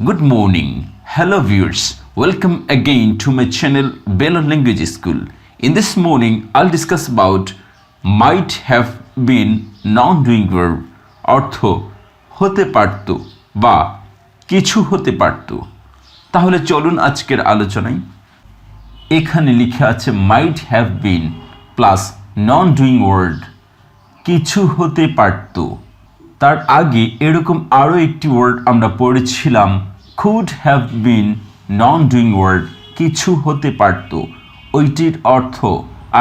Good morning. Hello viewers. Welcome again to my channel Balal Language School. In this morning, I'll discuss about might have been non-doing verb অর্থ হতে পারত বা কিছু হতে পারত। তাহলে চলুন আজকের আলোচনায়। এখানে লেখা আছে might have been plus non-doing word কিছু হতে পারত। তার আগে এরকম আরও একটি ওয়ার্ড আমরা পড়েছিলাম could have been non-doing word কিছু হতে পারত। ওইটির অর্থ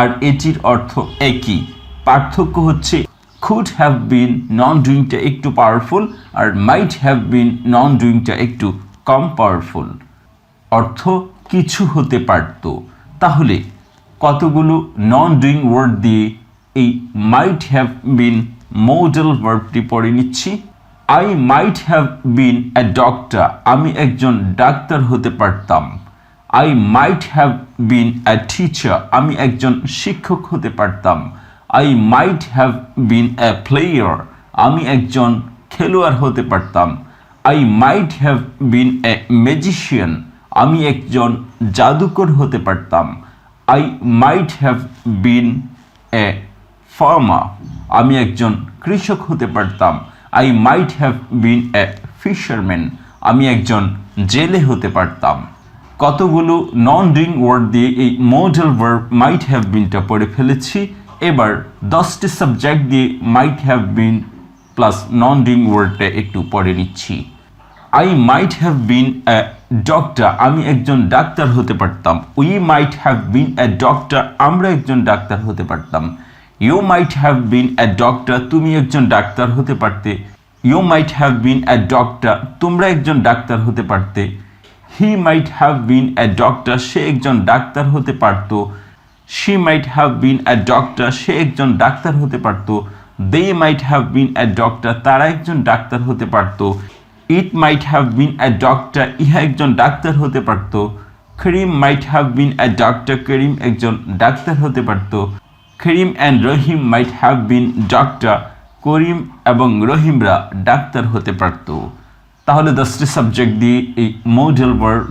আর এটির অর্থ একই, পার্থক্য হচ্ছে could have been non-doingটা একটু পাওয়ারফুল আর might have been non-doingটা একটু কম পাওয়ারফুল। অর্থ কিছু হতে পারত। তাহলে কতগুলো non-doing word দিয়ে এই might have been modal ভার্বটি পড়ে নিচ্ছি। I might have been a doctor আমি একজন ডাক্তার হতে পারতাম। I might have been a teacher আমি একজন শিক্ষক হতে পারতাম। I might have been a player আমি একজন খেলোয়াড় হতে পারতাম। I might have been a magician আমি একজন জাদুকর হতে পারতাম। I might have been a farmer আমি একজন কৃষক হতে পারতাম। I might have been a fisherman আমি একজন জেলে হতে পারতাম। কতগুলো non-doing word দিয়ে এই modal verb might have beenটা পড়ে ফেলেছি। এবার 10টি সাবজেক্ট দিয়ে might have been plus non-doing wordটা একটু পড়ে নিচ্ছি। I might have been a doctor আমি একজন ডাক্তার হতে পারতাম। We might have been a doctor আমরা একজন ডাক্তার হতে পারতাম। You might have been a doctor তুমি একজন ডাক্তার হতে পারতে। You might have been a doctor তোমরা একজন ডাক্তার হতে পারতে। He might have been a doctor সে একজন ডাক্তার হতে পারত। She might have been a doctor সে একজন ডাক্তার হতে পারত। They might have been a doctor তারা একজন ডাক্তার হতে পারত। It might have been a doctor ইহা একজন ডাক্তার হতে পারত। Karim might have been a doctor করিম একজন ডাক্তার হতে পারত। Karim and Rahim might have been doctor করিম এবং রহিমরা ডাক্তার হতে পারত। তাহলে 10টি সাবজেক্ট দিয়ে এই modal verb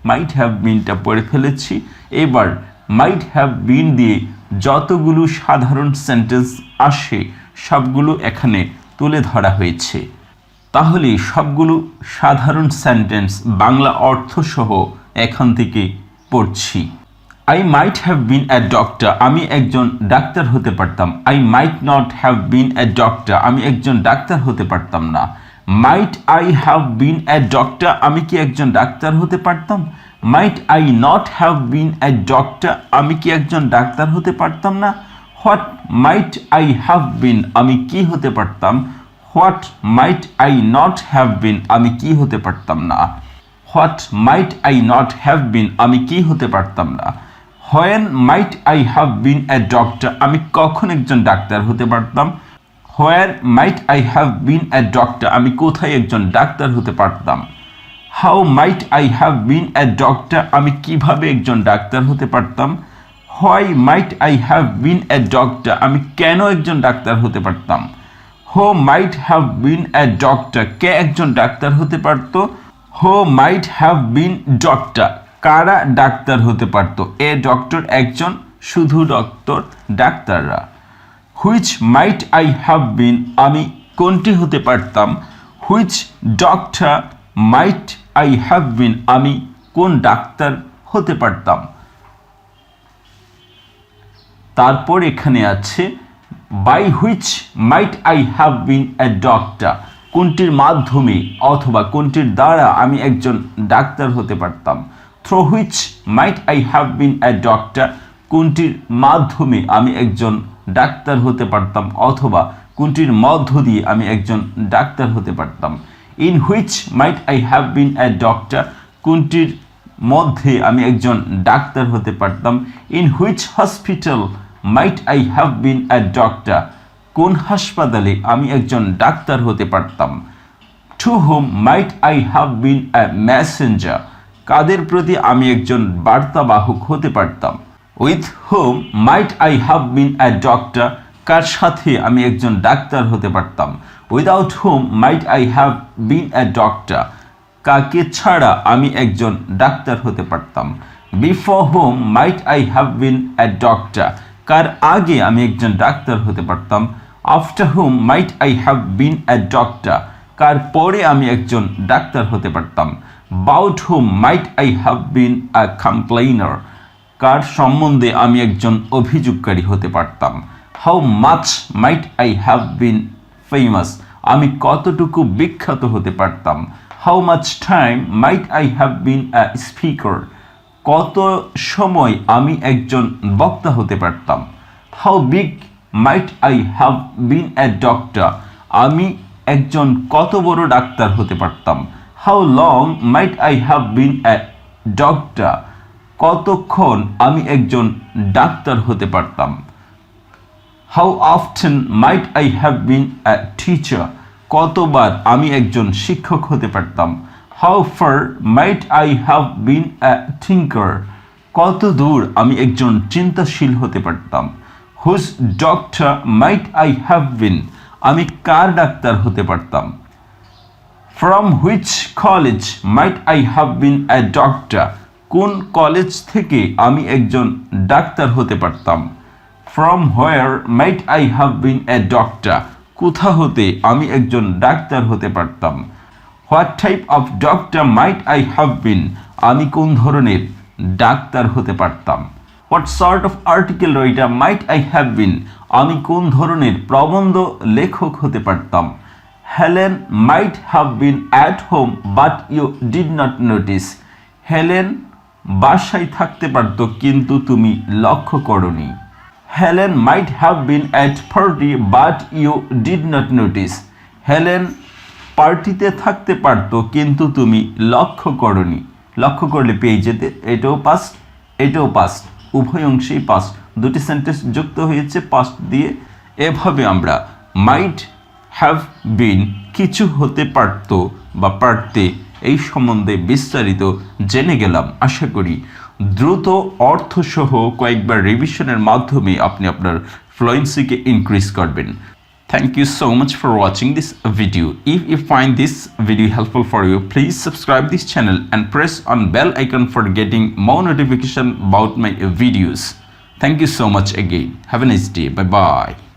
might have beenটা পড়ে ফেলেছি। এবার might have been দিয়ে যতগুলো সাধারণ সেন্টেন্স আসে সবগুলো এখানে তুলে ধরা হয়েছে। তাহলে সবগুলো সাধারণ সেন্টেন্স বাংলা অর্থ সহ এখান থেকে পড়ছি। I might have been a doctor আমি একজন ডাক্তার হতে পারতাম। I might not have been a doctor আমি একজন ডাক্তার হতে পারতাম না। Might I have been a doctor আমি কি একজন ডাক্তার হতে পারতাম। Might I not have been a doctor আমি কি একজন ডাক্তার হতে পারতাম না। What might I have been আমি কি হতে পারতাম। What might I not have been আমি কি হতে পারতাম না। What might I not have been আমি কি হতে পারতাম না। When might I have been a doctor আমি কখন একজন ডাক্তার হতে পারতাম। Where might I have been a doctor আমি কোথায় একজন ডাক্তার হতে পারতাম। How might I have been a doctor আমি কিভাবে একজন ডাক্তার হতে পারতাম। Why might I have been a doctor আমি কেন একজন ডাক্তার হতে পারতাম। Who might have been a doctor কে একজন ডাক্তার হতে পারত। Who might have been doctor কারা ডাক্তার হতে পারত। এ ডক্টর একজন শুধু ডক্টর ডাক্তাররা। Which might I have been আমি কোনটি হতে পারতাম। Which doctor might I have been আমি কোন ডাক্তার হতে পারতাম। তারপর এখানে আছে by which might I have been a doctor কোনটির মাধ্যমে অথবা কোনটির দ্বারা আমি একজন ডাক্তার হতে পারতাম। Through which might I have been a doctor কোনটির মাধ্যমে আমি একজন ডাক্তার হতে পারতাম অথবা কোনটির মধ্য দিয়ে আমি একজন ডাক্তার হতে পারতাম। In which might I have been a doctor কোনটির মধ্যে আমি একজন ডাক্তার হতে পারতাম। In which hospital might I have been a doctor কোন হাসপাতালে আমি একজন ডাক্তার হতে পারতাম। To whom might I have been a messenger কাদের প্রতি আমি একজন বার্তাবাহক হতে পারতাম। With whom might I have been a doctor কার সাথে আমি একজন ডাক্তার হতে পারতাম। Without whom might I have been a doctor কাকে ছাড়া আমি একজন ডাক্তার হতে পারতাম? Before whom might I have been a doctor, কার আগে আমি একজন ডাক্তার হতে পারতাম? After whom might I have been a doctor, কার পরে আমি একজন ডাক্তার হতে পারতাম? About whom might I have been a complainer, কার সম্বন্ধে আমি একজন অভিযোগকারী হতে পারতাম? How much might I have been famous, আমি কতটুকু বিখ্যাত হতে পারতাম? How much time might I have been a speaker, কত সময় আমি একজন বক্তা হতে পারতাম? How big might I have been a doctor, আমি একজন কত বড় ডাক্তার হতে পারতাম? How long might I have been a doctor, কতক্ষণ আমি একজন ডাক্তার হতে পারতাম? How often might I have been a teacher, কতবার আমি একজন শিক্ষক হতে পারতাম? How far might I have been a thinker, কত দূর আমি একজন চিন্তাশীল হতে পারতাম? Whose doctor might I have বিন, আমি কার ডাক্তার হতে পারতাম? From which college mite I have been a doctor, কোন কলেজ থেকে আমি একজন ডাক্তার হতে পারতাম? From where mite I have been a doctor, কোথা হতে আমি একজন ডাক্তার হতে পারতাম? What type of doctor might I have বিন, আমি কোন ধরনের ডাক্তার হতে পারতাম? What sort of article writer mite I have বিন, আমি কোন ধরনের প্রবন্ধ লেখক হতে পারতাম? Helen might have been at home but you did not notice, Helen বাসায় থাকতে পারত কিন্তু তুমি লক্ষ্য করনি। Helen might have been at party but you did not notice, Helen পার্টিতে থাকতে পারত কিন্তু তুমি লক্ষ্য করনি। লক্ষ্য করলে পেয়ে যেতে, এটাও পাস্ট এটাও পাস্ট, উভয় অংশেই পাস্ট, দুটি সেন্টেন্স যুক্ত হয়েছে পাস্ট দিয়ে। এভাবে আমরা মাইট হ্যাভ বিন, কিছু হতে পারত বা পারতে, এই সম্বন্ধে বিস্তারিত জেনে গেলাম। আশা করি দ্রুত অর্থসহ কয়েকবার রিভিশনের মাধ্যমে আপনি আপনার ফ্লুয়েন্সিকে ইনক্রিজ করবেন। Thank you so much for watching this video. If you find this video helpful for you, please subscribe this channel and press on bell icon for getting more notification about my videos. Thank you so much again. Have a nice day. Bye bye.